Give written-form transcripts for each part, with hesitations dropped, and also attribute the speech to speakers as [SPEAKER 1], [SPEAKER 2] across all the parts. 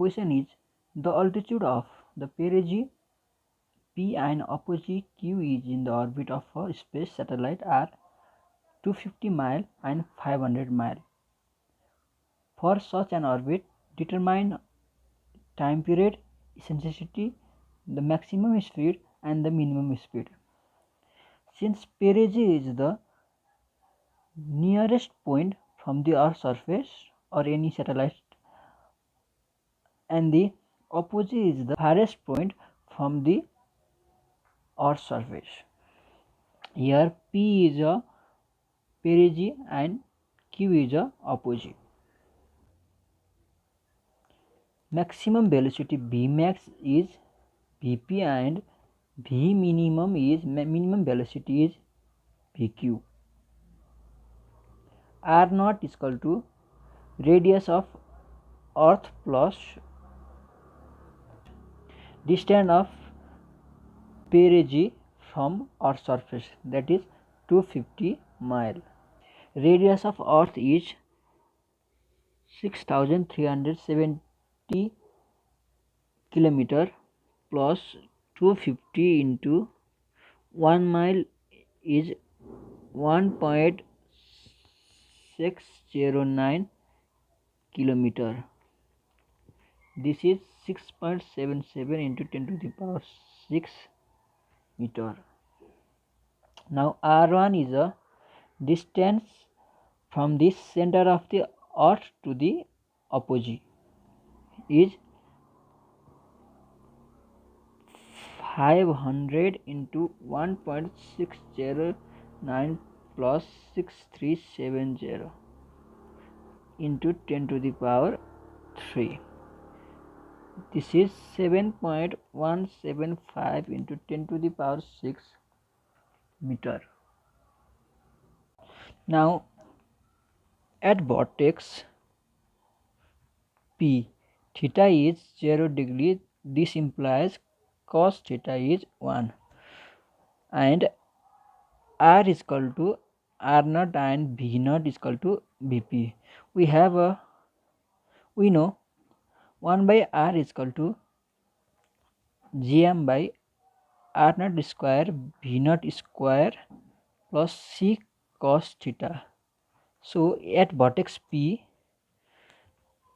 [SPEAKER 1] question is, the altitude of the perigee P and apogee Q is in the orbit of a space satellite are 250 mile and 500 mile. For such an orbit, determine time period, eccentricity, the maximum speed and the minimum speed. Since perigee is the nearest point from the Earth's surface or any satellite, and the apogee is the farthest point from the Earth's surface. Here P is a perigee and Q is a apogee. Maximum velocity Vmax is Vp and V minimum is minimum velocity is Vq. R naught is equal to radius of Earth plus distance of perigee from Earth's surface, that is 250 mile. Radius of Earth is 6370 kilometer plus 250 into 1 mile is 1.609 kilometer. This is 6.77 into 10 to the power 6 meter. Now R1 is a distance from the center of the Earth to the apogee is 500 into 1.609 plus 6370 into 10 to the power 3. This is 7.175 into 10 to the power 6 meter. Now at vortex P, theta is 0 degree. This implies cos theta is 1 and R is equal to R naught and V naught is equal to Vp. We know 1 by R is equal to Gm by R naught square V naught square plus C cos theta. So at vortex P,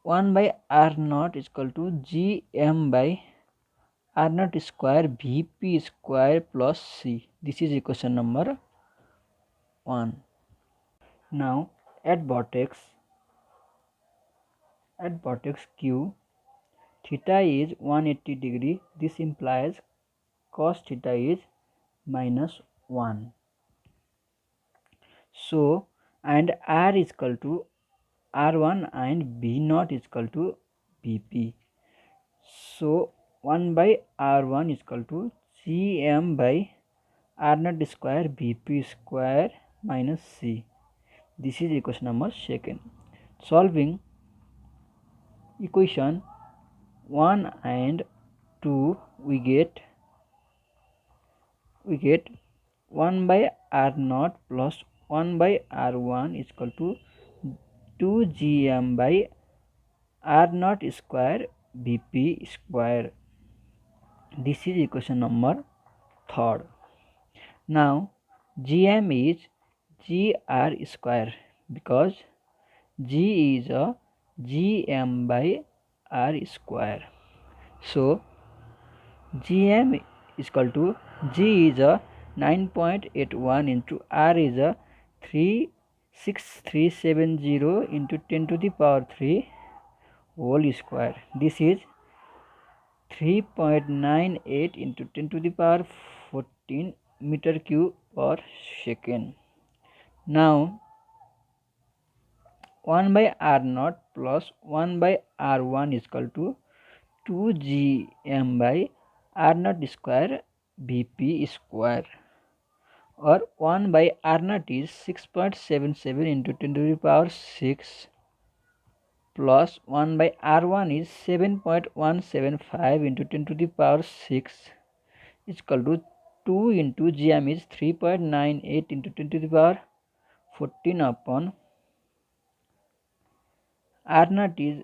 [SPEAKER 1] 1 by R naught is equal to Gm by R naught square Vp square plus C. This is equation number 1. Now at vortex Q, theta is 180 degree. This implies cos theta is minus 1. So and R is equal to R1 and V naught is equal to Vp. So 1 by R1 is equal to Gm by R naught square Vp square minus C. This is equation number 2. Solving equation 1 and 2, we get 1 by R naught plus 1 by R1 is equal to 2 Gm by R naught square Vp square. This is equation number 3. Now Gm is Gr square because G is a Gm by R square. So Gm is equal to G is a 9.81 into R is a 36370 into 10 to the power 3 whole square. This is 3.98 into 10 to the power 14 meter cube per second. Now 1 by R naught plus 1 by R1 is equal to 2 Gm by R naught square Vp square, or 1 by R naught is 6.77 into 10 to the power 6 plus 1 by R1 is 7.175 into 10 to the power 6 is equal to 2 into Gm is 3.98 into 10 to the power 14 upon R naught is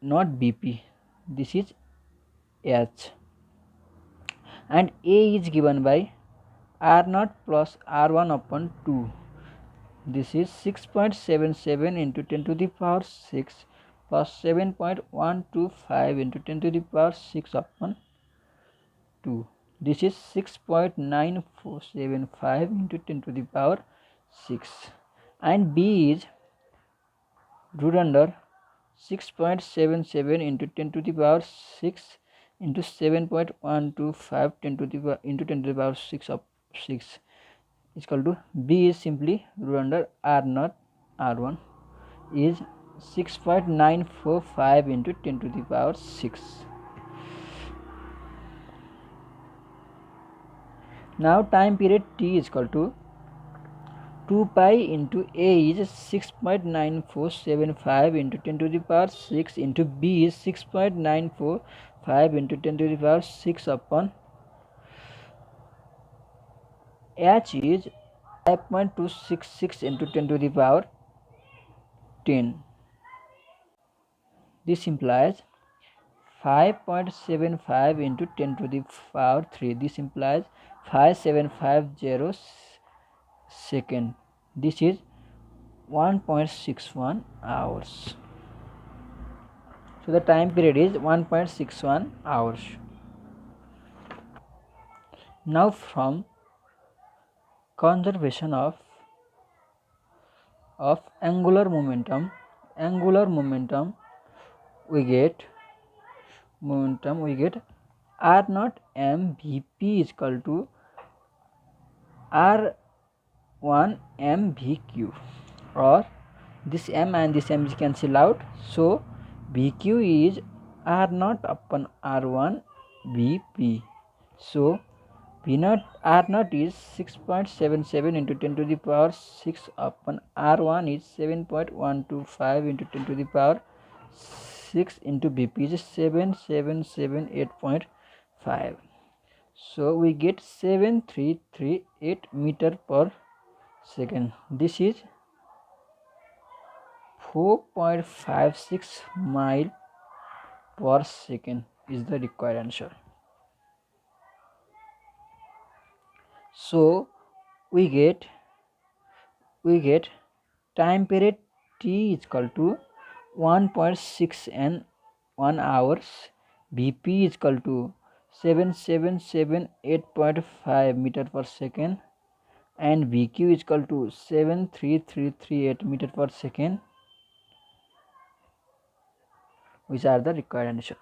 [SPEAKER 1] not BP. This is H. And A is given by R0 plus R1 upon 2. This is 6.77 into 10 to the power 6 plus 7.125 into 10 to the power 6 upon 2. This is 6.9475 into 10 to the power 6. And B is root under 6.77 into 10 to the power 6 into 7.125 into 10 to the power 6 of 6 is equal to B is simply root under R0 R1 is 6.945 into 10 to the power 6. Now time period T is equal to 2 pi into A is 6.9475 into 10 to the power 6 into B is 6.945 into 10 to the power 6 upon H is 5.266 into 10 to the power 10. This implies 5.75 into 10 to the power 3. This implies 5750 second. This is 1.61 hours. So the time period is 1.61 hours. Now from conservation of angular momentum we get R naught m Vp is equal to R1 m Vq, or this m and this m is cancel out, so Vq is R naught upon R1 Vp. So V naught R naught is 6.77 into 10 to the power 6 upon R1 is 7.125 into 10 to the power 6 into Vp is 7778.5. So we get 7338 meter per second. This is 4.56 mile per second is the required answer. So we get time period T is equal to 1.6 and 1 hours. Bp is equal to 7778.5 meter per second, and Vq is equal to 73338 meter per second, which are the required answer.